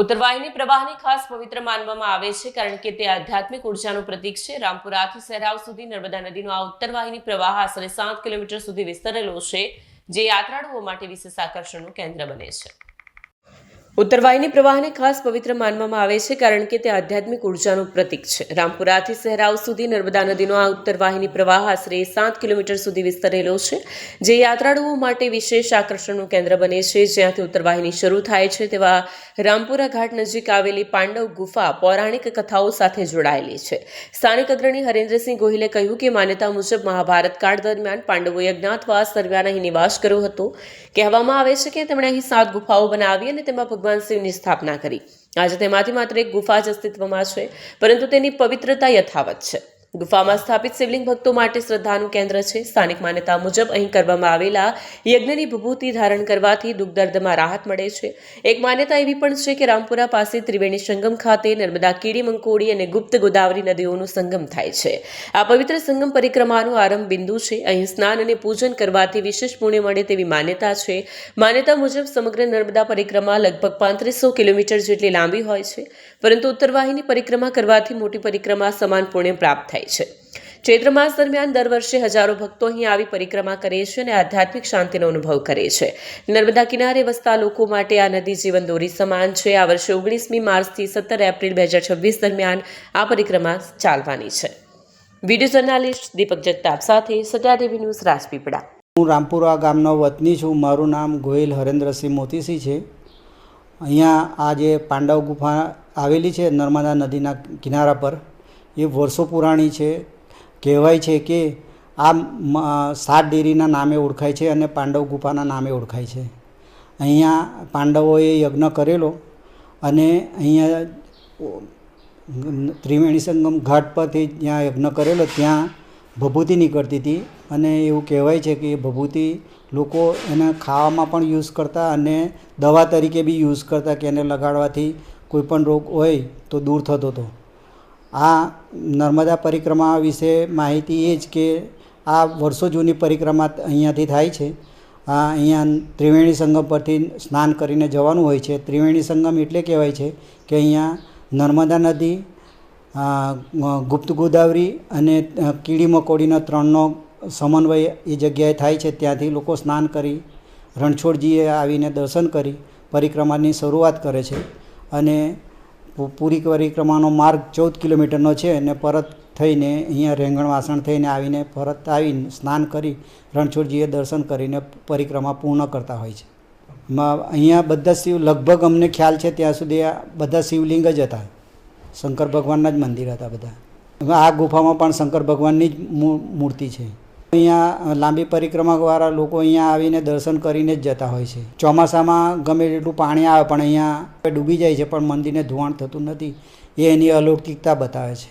ઉત્તરવાહિની પ્રવાહને ખાસ પવિત્ર માનવામાં આવે છે કારણ કે તે આધ્યાત્મિક ઉર્જાનું પ્રતીક છે। રામપુરાથી સહેરાવ સુધી નર્મદા નદીનો આ ઉત્તરવાહિની પ્રવાહ આશરે 7 કિલોમીટર સુધી વિસ્તરેલો છે, જે યાત્રાળુઓ માટે વિશેષ આકર્ષણનું કેન્દ્ર બને છે। ઉત્તરવાહિની પ્રવાહને ખાસ પવિત્ર માનવામાં આવે છે કારણ કે તે આધ્યાત્મિક ઉર્જાનું પ્રતીક છે। રામપુરાથી સહેરાવ સુધી નર્મદા નદીનો આ ઉત્તરવાહિની પ્રવાહ આશરે 7 કિલોમીટર સુધી વિસ્તરેલો છે, જે યાત્રાળુઓ માટે વિશેષ આકર્ષણનું કેન્દ્ર બને છે। જ્યાંથી ઉત્તરવાહિની શરૂ થાય છે તેવા રામપુરા ઘાટ નજીક આવેલી પાંડવ ગુફા પૌરાણિક કથાઓ સાથે જોડાયેલી છે। સ્થાનિક અગ્રણી હરેન્દ્રસિંહ ગોહિલે કહ્યું કે માન્યતા મુજબ મહાભારત કાળ દરમિયાન પાંડવોએ અજ્ઞાતવાસ દરમિયાન અહીં નિવાસ કર્યો હતો। કહેવામાં આવે છે કે તેમણે અહીં 7 ગુફાઓ બનાવી અને તેમાં ભગવાન શિવની સ્થાપના કરી। આજે તેમાંથી માત્ર એક ગુફા જ અસ્તિત્વમાં છે, પરંતુ તેની પવિત્રતા યથાવત છે। ગુફામાં સ્થાપિત શિવલિંગ ભક્તો માટે શ્રદ્ધાનું કેન્દ્ર છે। સ્થાનિક માન્યતા મુજબ અહીં કરવામાં આવેલા યજ્ઞની વિભૂતિ ધારણ કરવાથી દુઃખ દર્દમાં રાહત મળે છે। એક માન્યતા એવી પણ છે કે રામપુરા પાસે ત્રિવેણી સંગમ ખાતે નર્મદા, કીડી મંકોડી અને ગુપ્ત ગોદાવરી નદીઓનો સંગમ થાય છે। આ પવિત્ર સંગમ પરિક્રમાનો આરંભ બિંદુ છે। અહીં સ્નાન અને પૂજન કરવાથી વિશેષ પુણ્ય મળે તેવી માન્યતા છે। માન્યતા મુજબ સમગ્ર નર્મદા પરિક્રમા લગભગ 3500 કિલોમીટર જેટલી લાંબી હોય છે, પરંતુ ઉત્તરવાહિની પરિક્રમા કરવાથી મોટી પરિક્રમા સમાન પુણ્ય પ્રાપ્ત થાય છે। ચૈત્ર માસ દરમિયાન દર વર્ષે હજારો ભક્તો અહીં આવી પરિક્રમા કરે છે અને આધ્યાત્મિક શાંતિનો અનુભવ કરે છે। નર્મદા કિનારે વસતા લોકો માટે આ નદી જીવનદોરી સમાન છે। આ વર્ષે 19મી માર્ચથી 17 એપ્રિલ 2026 દરમિયાન આ પરિક્રમા ચાલવાની છે। વિડીયો જર્નાલિસ્ટ દીપક જગતાપ સાથે સત્યા ટીવી ન્યૂઝ, રાજપીપળા। હું રામપુરા ગામનો વતની છું। મારું નામ ગોહિલ હરેન્દ્રસિંહ મોતીસિંહ છે। અહીંયા આ જે પાંડવ ગુફા આવેલી છે નર્મદા નદીના કિનારા પર, એ વર્ષો પુરાણી છે। કહેવાય છે કે આ 7 ડેરીના નામે ઓળખાય છે અને પાંડવ ગુફાના નામે ઓળખાય છે। અહીંયા પાંડવોએ યજ્ઞ કરેલો અને અહીંયા ત્રિવેણી સંગમ ઘાટ પરથી જ્યાં યજ્ઞ કરેલો ત્યાં ભભૂતિ નીકળતી હતી અને એવું કહેવાય છે કે એ ભભૂતિ લોકો એને ખાવામાં પણ યુઝ કરતા અને દવા તરીકે બી યુઝ કરતા કે એને લગાડવાથી કોઈ પણ રોગ હોય તો દૂર થતો હતો। આ નર્મદા પરિક્રમા વિશે માહિતી એ જ કે આ વર્ષો જૂની પરિક્રમા અહીંયાથી થાય છે। અહીંયા ત્રિવેણી સંગમ પરથી સ્નાન કરીને જવાનું હોય છે। ત્રિવેણી સંગમ એટલે કહેવાય છે કે અહીંયા નર્મદા નદી, ગુપ્ત ગોદાવરી અને કીડી મકોડીના 3નો સમન્વય એ જગ્યાએ થાય છે। ત્યાંથી લોકો સ્નાન કરી રણછોડજીએ આવીને દર્શન કરી પરિક્રમાની શરૂઆત કરે છે અને પૂરી પરિક્રમાનો માર્ગ 14 કિલોમીટરનો છે અને પરત થઈને અહીંયા રેંગણ વાસણ થઈને આવીને પરત આવીને સ્નાન કરી રણછોડજીએ દર્શન કરીને પરિક્રમા પૂર્ણ કરતા હોય છે। અહીંયા બધા લગભગ અમને ખ્યાલ છે ત્યાં સુધી બધા શિવલિંગ જ હતા, શંકર ભગવાનના જ મંદિર હતા બધા। આ ગુફામાં પણ શંકર ભગવાનની જ મૂર્તિ છે। અહીંયા લાંબી પરિક્રમાવાળા લોકો અહીંયા આવીને દર્શન કરીને જ જતા હોય છે। ચોમાસામાં ગમે તેટલું પાણી આવે પણ અહીંયા ડૂબી જાય છે પણ મંદિરને ધોવાણ થતું નથી, એ એની અલૌકિકતા બતાવે છે।